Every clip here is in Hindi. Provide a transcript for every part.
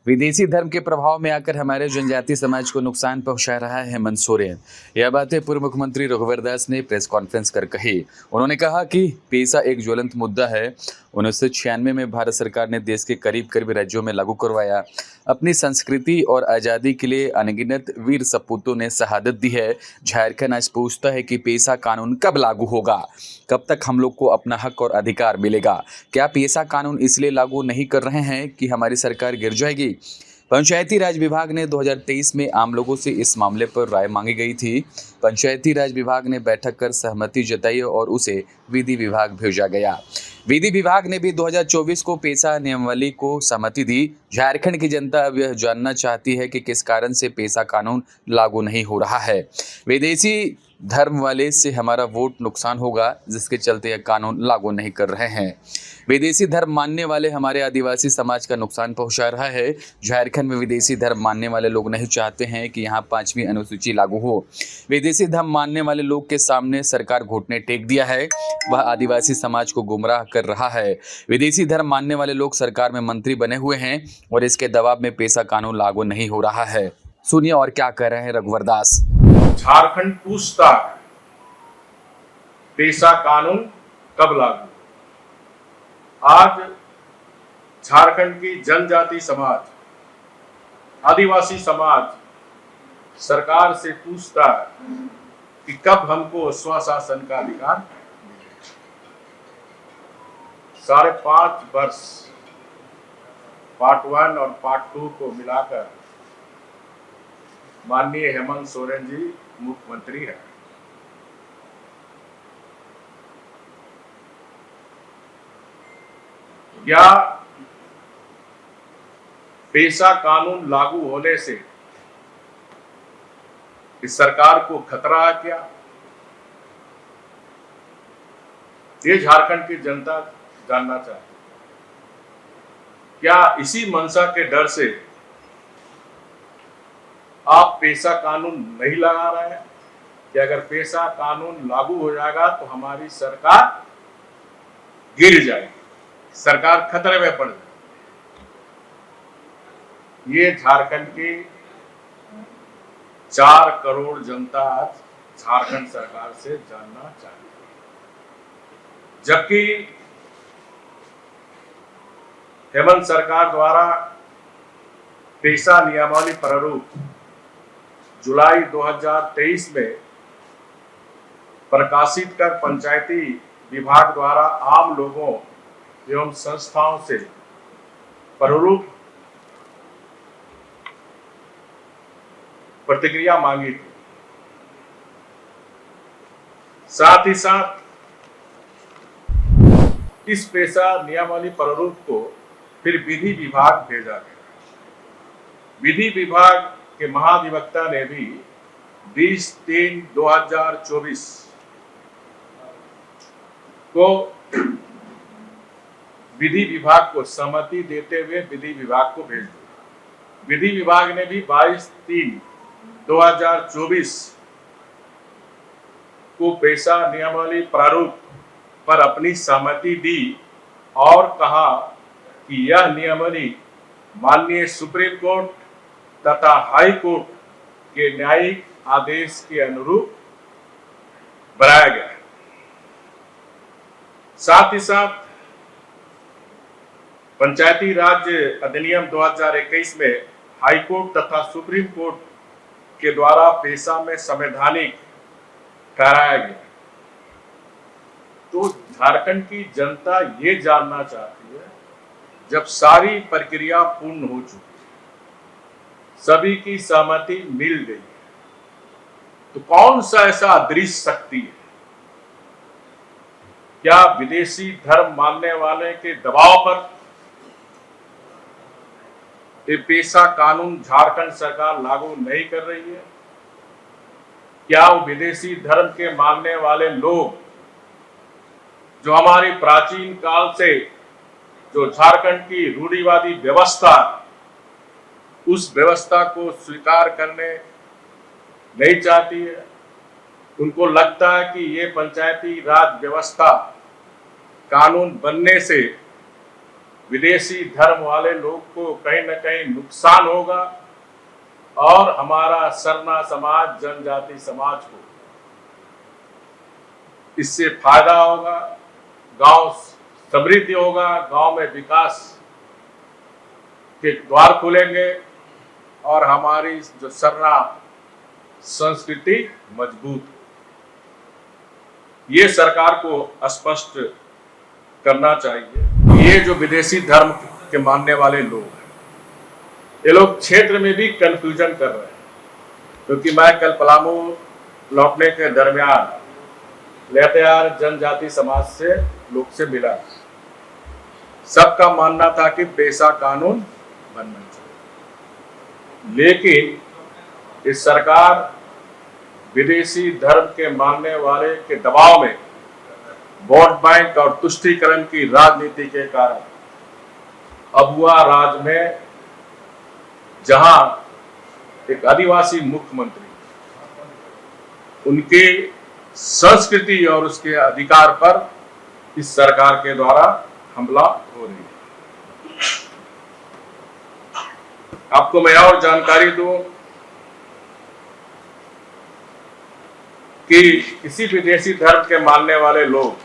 विदेशी धर्म के प्रभाव में आकर हमारे जनजातीय समाज को नुकसान पहुंचा रहा है हेमंत सोरेन। यह बातें पूर्व मुख्यमंत्री रघुवर दास ने प्रेस कॉन्फ्रेंस कर कही। उन्होंने कहा कि पेसा एक ज्वलंत मुद्दा है। 1996 में भारत सरकार ने देश के करीब करीब राज्यों में लागू करवाया। अपनी संस्कृति और आज़ादी के लिए अनगिनत वीर सपूतों ने शहादत दी है। झारखंड आज पूछता है कि पेसा कानून कब लागू होगा, कब तक हम लोग को अपना हक और अधिकार मिलेगा। क्या पेसा कानून इसलिए लागू नहीं कर रहे हैं कि हमारी सरकार गिर जाएगी? पंचायती राज विभाग ने 2023 में आम लोगों से इस मामले पर राय मांगी गई थी। पंचायती राज विभाग ने बैठक कर सहमति जताई और उसे विधि विभाग भेजा गया। विधि विभाग ने भी 2024 को पेसा नियमावली को सहमति दी। झारखंड की जनता अब यह जानना चाहती है कि किस कारण से पेसा कानून लागू नहीं हो रहा है। विदेशी धर्म वाले से हमारा वोट नुकसान होगा, जिसके चलते यह कानून लागू नहीं कर रहे हैं। विदेशी धर्म मानने वाले हमारे आदिवासी समाज का नुकसान पहुंचा रहा है। झारखंड में विदेशी धर्म मानने वाले लोग नहीं चाहते हैं कि यहाँ 5वीं अनुसूची लागू हो। विदेशी धर्म मानने वाले लोग के सामने सरकार घुटने टेक दिया है। वह आदिवासी समाज को गुमराह कर रहा है। विदेशी धर्म मानने वाले लोग सरकार में मंत्री बने हुए हैं और इसके दबाव में पेसा कानून लागू नहीं हो रहा है। सुनिए और क्या कह रहे हैं रघुवर दास। झारखंड पूछता है पेसा कानून कब लागू। आज झारखंड की जनजाति समाज, आदिवासी समाज सरकार से पूछता है कि कब हमको स्वशासन का अधिकार मिलेगा। 5.5 वर्ष पार्ट 1 और पार्ट 2 को मिलाकर माननीय हेमंत सोरेन जी मुख्यमंत्री है। क्या पेसा कानून लागू होने से इस सरकार को खतरा है? क्या ये झारखंड की जनता जानना चाहती है। क्या इसी मंशा के डर से आप पेसा कानून नहीं लगा रहे हैं कि अगर पेसा कानून लागू हो जाएगा तो हमारी सरकार गिर जाएगी, सरकार खतरे में पड़ जाएगी? ये झारखंड की 4 करोड़ जनता आज झारखंड सरकार से जानना चाहती है। जबकि हेमंत सरकार द्वारा पेसा नियमावली प्रारूप जुलाई 2023 में प्रकाशित कर पंचायती विभाग द्वारा आम लोगों एवं संस्थाओं से प्रारूप प्रतिक्रिया मांगी थी। साथ ही साथ इस पेसा नियमावली प्रारूप को फिर विधि विभाग भेजा गया। विधि विभाग के महाधिवक्ता ने भी 20/3/2024 को विधि विभाग को सहमति देते हुए विधि विभाग को भेज दिया। विधि विभाग ने भी 22/3/2024 को पेसा नियमावली प्रारूप पर अपनी सहमति दी और कहा कि यह नियमावली माननीय सुप्रीम कोर्ट तथा हाई कोर्ट के न्यायिक आदेश के अनुरूप बनाया गया है। साथ ही साथ पंचायती राज अधिनियम 2021 में हाई कोर्ट तथा सुप्रीम कोर्ट के द्वारा पेसा में संवैधानिक कराया गया। तो झारखंड की जनता ये जानना चाहती है, जब सारी प्रक्रिया पूर्ण हो चुकी है, सभी की सहमति मिल गई है, तो कौन सा ऐसा अदृश्य शक्ति है? क्या विदेशी धर्म मानने वाले के दबाव पर ये पेसा कानून झारखंड सरकार लागू नहीं कर रही है? क्या वो विदेशी धर्म के मानने वाले लोग जो हमारी प्राचीन काल से जो झारखंड की रूढ़िवादी व्यवस्था, उस व्यवस्था को स्वीकार करने नहीं चाहती है? उनको लगता है कि ये पंचायती राज व्यवस्था कानून बनने से विदेशी धर्म वाले लोग को कहीं न कहीं नुकसान होगा और हमारा सरना समाज, जनजाति समाज को इससे फायदा होगा, गांव समृद्धि होगा, गांव में विकास के द्वार खुलेंगे और हमारी जो सरना संस्कृति मजबूत। ये सरकार को स्पष्ट करना चाहिए। ये जो विदेशी धर्म के मानने वाले लोग हैं, ये लोग क्षेत्र में भी कंफ्यूजन कर रहे हैं, क्योंकि मैं कल पलामू लौटने के दरमियान लेतेहार जनजाति समाज से लोग से मिला। सबका मानना था कि पेशा कानून बनना चाहिए, लेकिन इस सरकार विदेशी धर्म के मानने वाले के दबाव में वोट बैंक और तुष्टीकरण की राजनीति के कारण अबुआ राज में जहां एक आदिवासी मुख्यमंत्री उनके संस्कृति और उसके अधिकार पर इस सरकार के द्वारा हमला हो रही है। आपको मैं और जानकारी दूं कि किसी विदेशी धर्म के मानने वाले लोग,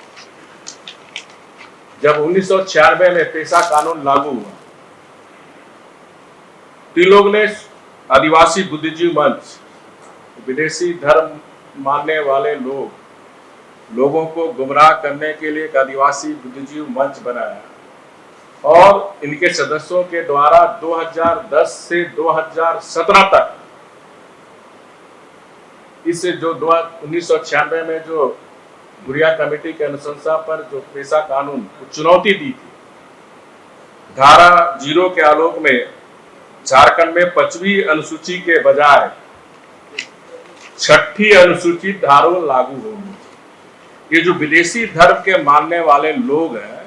जब 1996 में पेशा कानून लागू हुआ, तो लोग ने आदिवासी बुद्धिजीवी मंच, विदेशी धर्म मानने वाले लोगों को गुमराह करने के लिए एक आदिवासी बुद्धिजीवी मंच बनाया और इनके सदस्यों के द्वारा 2010 से 2017 तक इस जो 1996 में जो गुड़िया कमेटी के अनुशंसा पर जो पेशा कानून को चुनौती दी थी, धारा 0 के आलोक में झारखंड में 5वीं अनुसूची के बजाय 6ठी अनुसूची धारा लागू होगी। ये जो विदेशी धर्म के मानने वाले लोग हैं,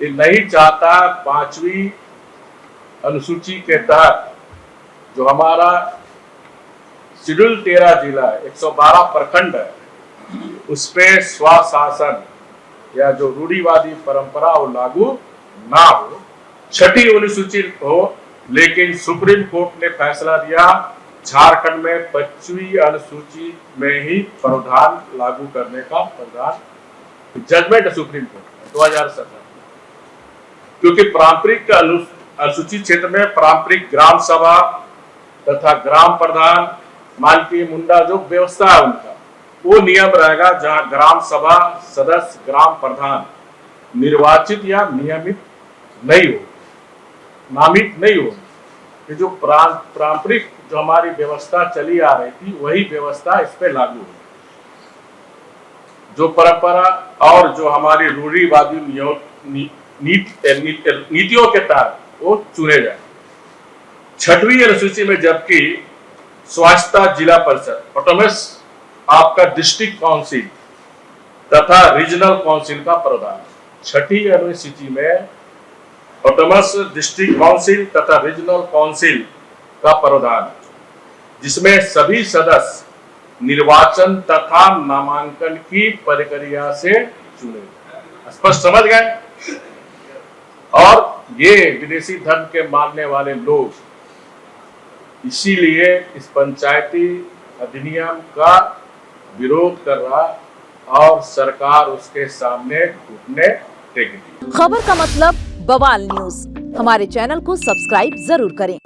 ये नहीं चाहता 5वीं अनुसूची के तहत जो हमारा शेड्यूल 13 जिला 112 प्रखंड है, उस पे स्वशासन या जो रूढ़िवादी परंपरा वो लागू ना हो, 6ठी अनुसूची हो। लेकिन सुप्रीम कोर्ट ने फैसला दिया झारखंड में 5वीं अनुसूची में ही प्रावधान लागू करने का प्रावधान, जजमेंट सुप्रीम कोर्ट 2017, क्योंकि पारंपरिक अनुसूचित क्षेत्र में पारंपरिक ग्राम सभा तथा ग्राम प्रधान, मालकी मुंडा जो व्यवस्था है उनका, वो नियम रहेगा जहां ग्राम सभा सदस्य ग्राम प्रधान निर्वाचित या नियमित नहीं हो, नामित नहीं हो। ये जो पारंपरिक जो हमारी व्यवस्था चली आ रही थी, वही व्यवस्था इस पे लागू हो। जो परंपरा और जो हमारी रूढ़िवादी नीतियों के तहत वो चुने जाए। 6वीं अनुसूची में जबकि स्वायत्ता जिला परिषद, ऑटोनमस आपका डिस्ट्रिक्ट काउंसिल तथा रीजनल काउंसिल का प्रावधान, 6ठी अनुसूची में ऑटोनमस डिस्ट्रिक्ट काउंसिल तथा रीजनल काउंसिल का प्रावधान, जिसमें सभी सदस्य निर्वाचन तथा नामांकन की प्रक्रिया से चुने। स्पष्ट समझ गए? और ये विदेशी धर्म के मानने वाले लोग इसीलिए इस पंचायती अधिनियम का विरोध कर रहा और सरकार उसके सामने घुटने टेकेगी। खबर का मतलब बवाल न्यूज। हमारे चैनल को सब्सक्राइब जरूर करें।